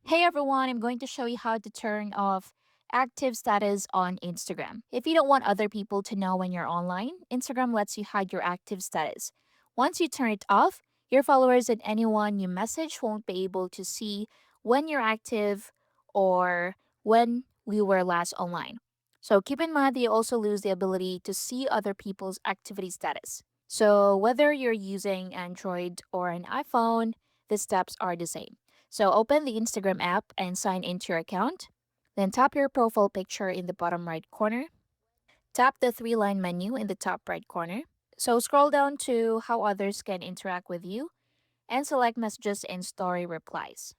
Hey everyone, I'm going to show you how to turn off active status on Instagram. If you don't want other people to know when you're online, Instagram lets you hide your active status. Once you turn it off, your followers and anyone you message won't be able to see when you're active or when we were last online. So keep in mind that you also lose the ability to see other people's activity status. So whether you're using Android or an iPhone, the steps are the same. So open the Instagram app and sign into your account. Then tap your profile picture in the bottom right corner. Tap the three-line menu in the top right corner. So scroll down to how others can interact with you and select messages and story replies.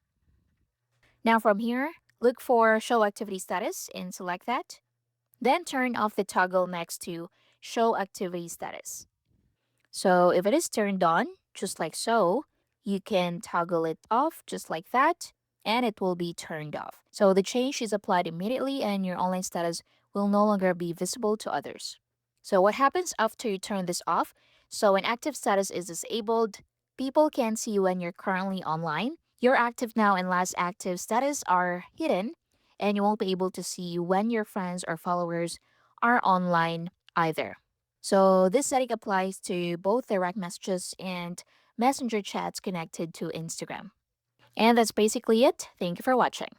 Now from here, look for show activity status and select that. Then turn off the toggle next to show activity status. So if it is turned on, just like so, you can toggle it off just like that, and it will be turned off. So the change is applied immediately, and your online status will no longer be visible to others. So what happens after you turn this off? So when active status is disabled, people can see when you're currently online. Your active now and last active status are hidden, and you won't be able to see when your friends or followers are online either. So this setting applies to both direct messages and messenger chats connected to Instagram. And that's basically it. Thank you for watching.